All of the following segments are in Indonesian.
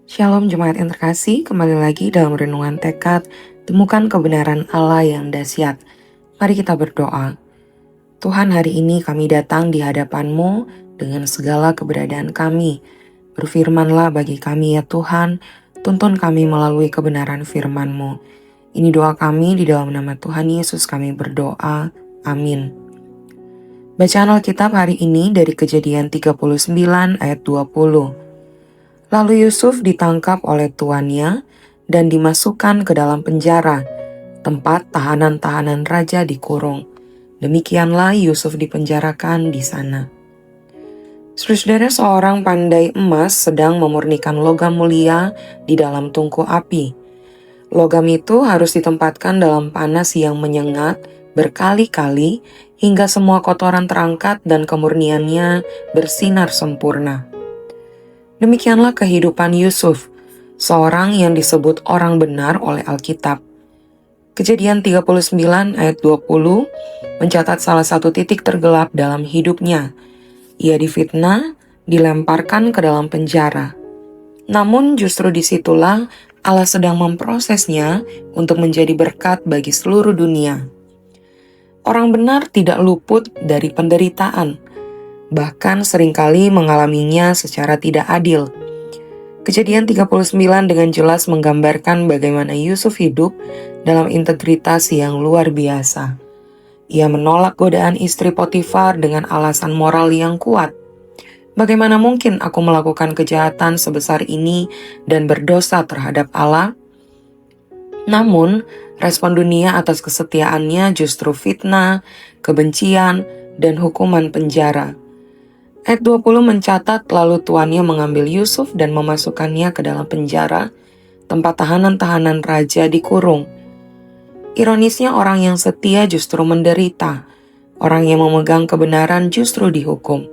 Shalom jemaat yang terkasih, kembali lagi dalam renungan tekad, temukan kebenaran Allah yang dahsyat. Mari kita berdoa. Tuhan, hari ini kami datang di hadapan-Mu dengan segala keberadaan kami. Berfirmanlah bagi kami ya Tuhan, tuntun kami melalui kebenaran firman-Mu. Ini doa kami di dalam nama Tuhan Yesus kami berdoa. Amin. Bacaan Alkitab hari ini dari Kejadian 39 ayat 20. Lalu Yusuf ditangkap oleh tuannya dan dimasukkan ke dalam penjara, tempat tahanan-tahanan raja dikurung. Demikianlah Yusuf dipenjarakan di sana. Saudara, seorang pandai emas sedang memurnikan logam mulia di dalam tungku api. Logam itu harus ditempatkan dalam panas yang menyengat berkali-kali hingga semua kotoran terangkat dan kemurniannya bersinar sempurna. Demikianlah kehidupan Yusuf, seorang yang disebut orang benar oleh Alkitab. Kejadian 39 ayat 20 mencatat salah satu titik tergelap dalam hidupnya. Ia difitnah, dilemparkan ke dalam penjara. Namun justru disitulah Allah sedang memprosesnya untuk menjadi berkat bagi seluruh dunia. Orang benar tidak luput dari penderitaan, bahkan seringkali mengalaminya secara tidak adil. Kejadian 39 dengan jelas menggambarkan bagaimana Yusuf hidup dalam integritas yang luar biasa. Ia menolak godaan istri Potifar dengan alasan moral yang kuat. Bagaimana mungkin aku melakukan kejahatan sebesar ini dan berdosa terhadap Allah? Namun, respon dunia atas kesetiaannya justru fitnah, kebencian, dan hukuman penjara. Ayat 20 mencatat lalu tuannya mengambil Yusuf dan memasukkannya ke dalam penjara, tempat tahanan-tahanan raja dikurung. Ironisnya orang yang setia justru menderita, orang yang memegang kebenaran justru dihukum.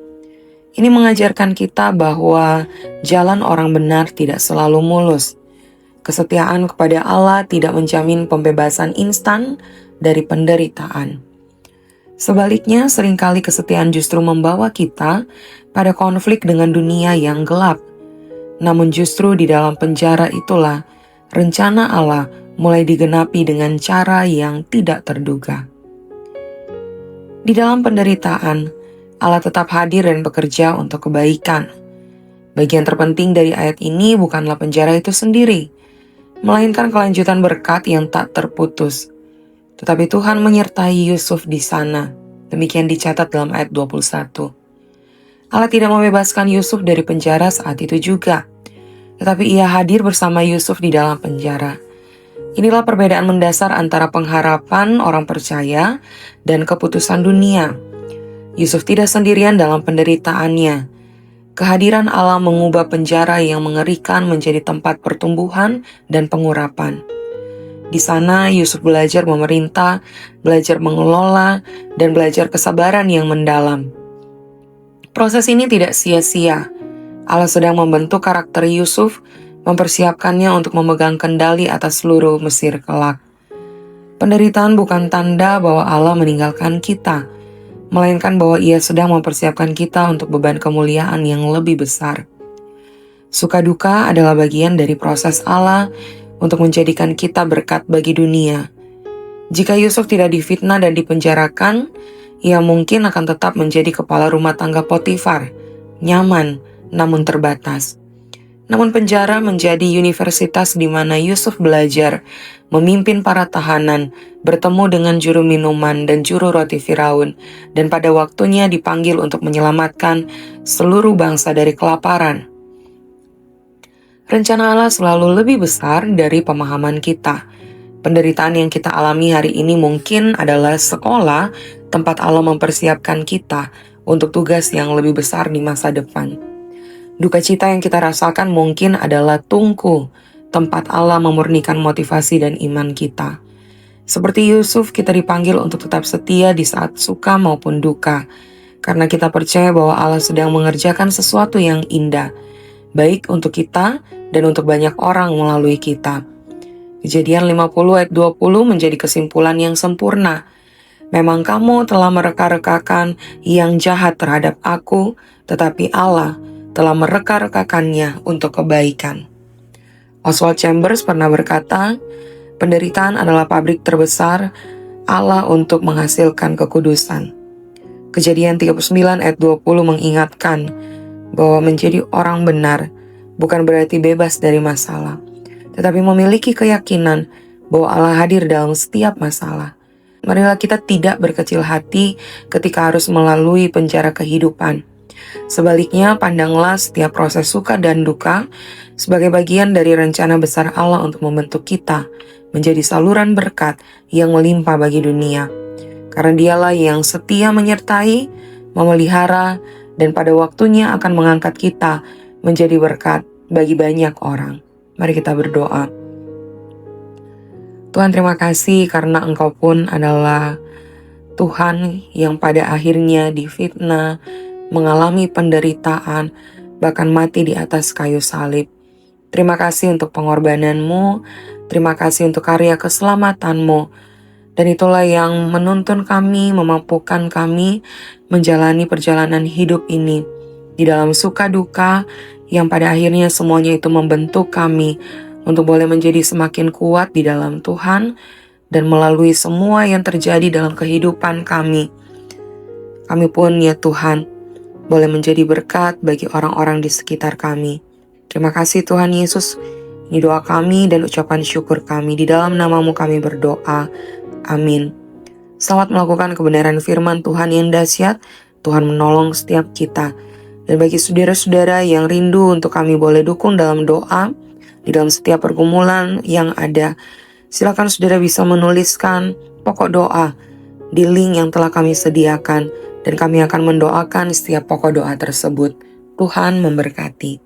Ini mengajarkan kita bahwa jalan orang benar tidak selalu mulus. Kesetiaan kepada Allah tidak menjamin pembebasan instan dari penderitaan. Sebaliknya, seringkali kesetiaan justru membawa kita pada konflik dengan dunia yang gelap. Namun justru di dalam penjara itulah rencana Allah mulai digenapi dengan cara yang tidak terduga. Di dalam penderitaan, Allah tetap hadir dan bekerja untuk kebaikan. Bagian terpenting dari ayat ini bukanlah penjara itu sendiri, melainkan kelanjutan berkat yang tak terputus. Tetapi Tuhan menyertai Yusuf di sana. Demikian dicatat dalam ayat 21. Allah tidak membebaskan Yusuf dari penjara saat itu juga. Tetapi ia hadir bersama Yusuf di dalam penjara. Inilah perbedaan mendasar antara pengharapan orang percaya dan keputusan dunia. Yusuf tidak sendirian dalam penderitaannya. Kehadiran Allah mengubah penjara yang mengerikan menjadi tempat pertumbuhan dan pengurapan. Di sana Yusuf belajar memerintah, belajar mengelola, dan belajar kesabaran yang mendalam. Proses ini tidak sia-sia. Allah sedang membentuk karakter Yusuf, mempersiapkannya untuk memegang kendali atas seluruh Mesir kelak. Penderitaan bukan tanda bahwa Allah meninggalkan kita, melainkan bahwa Ia sedang mempersiapkan kita untuk beban kemuliaan yang lebih besar. Suka duka adalah bagian dari proses Allah untuk menjadikan kita berkat bagi dunia. Jika Yusuf tidak difitnah dan dipenjarakan, ia mungkin akan tetap menjadi kepala rumah tangga Potifar, nyaman namun terbatas. Namun penjara menjadi universitas di mana Yusuf belajar memimpin para tahanan, bertemu dengan juru minuman dan juru roti Firaun, dan pada waktunya dipanggil untuk menyelamatkan seluruh bangsa dari kelaparan. Rencana Allah selalu lebih besar dari pemahaman kita. Penderitaan yang kita alami hari ini mungkin adalah sekolah tempat Allah mempersiapkan kita untuk tugas yang lebih besar di masa depan. Duka cita yang kita rasakan mungkin adalah tungku, tempat Allah memurnikan motivasi dan iman kita. Seperti Yusuf, kita dipanggil untuk tetap setia di saat suka maupun duka, karena kita percaya bahwa Allah sedang mengerjakan sesuatu yang indah, baik untuk kita dan untuk banyak orang melalui kita. Kejadian 50 ayat 20 menjadi kesimpulan yang sempurna. Memang kamu telah mereka-rekakan yang jahat terhadap aku, tetapi Allah telah mereka-rekakannya untuk kebaikan. Oswald Chambers pernah berkata, penderitaan adalah pabrik terbesar Allah untuk menghasilkan kekudusan. Kejadian 39 ayat 20 mengingatkan bahwa menjadi orang benar bukan berarti bebas dari masalah, tetapi memiliki keyakinan bahwa Allah hadir dalam setiap masalah. Marilah kita tidak berkecil hati ketika harus melalui penjara kehidupan. Sebaliknya, pandanglah setiap proses suka dan duka sebagai bagian dari rencana besar Allah untuk membentuk kita menjadi saluran berkat yang melimpah bagi dunia. Karena Dialah yang setia menyertai, memelihara, dan pada waktunya akan mengangkat kita menjadi berkat bagi banyak orang. Mari kita berdoa. Tuhan, terima kasih karena Engkau pun adalah Tuhan yang pada akhirnya difitnah, mengalami penderitaan, bahkan mati di atas kayu salib. Terima kasih untuk pengorbanan-Mu, terima kasih untuk karya keselamatan-Mu, dan itulah yang menuntun kami, memampukan kami menjalani perjalanan hidup ini di dalam suka duka, yang pada akhirnya semuanya itu membentuk kami untuk boleh menjadi semakin kuat di dalam Tuhan, dan melalui semua yang terjadi dalam kehidupan kami. Kami pun ya Tuhan, boleh menjadi berkat bagi orang-orang di sekitar kami. Terima kasih Tuhan Yesus. Ini doa kami dan ucapan syukur kami. Di dalam nama-Mu kami berdoa. Amin. Selamat melakukan kebenaran firman Tuhan yang dahsyat. Tuhan menolong setiap kita. Dan bagi saudara-saudara yang rindu untuk kami boleh dukung dalam doa, di dalam setiap pergumulan yang ada, silakan saudara bisa menuliskan pokok doa di link yang telah kami sediakan, dan kami akan mendoakan setiap pokok doa tersebut. Tuhan memberkati.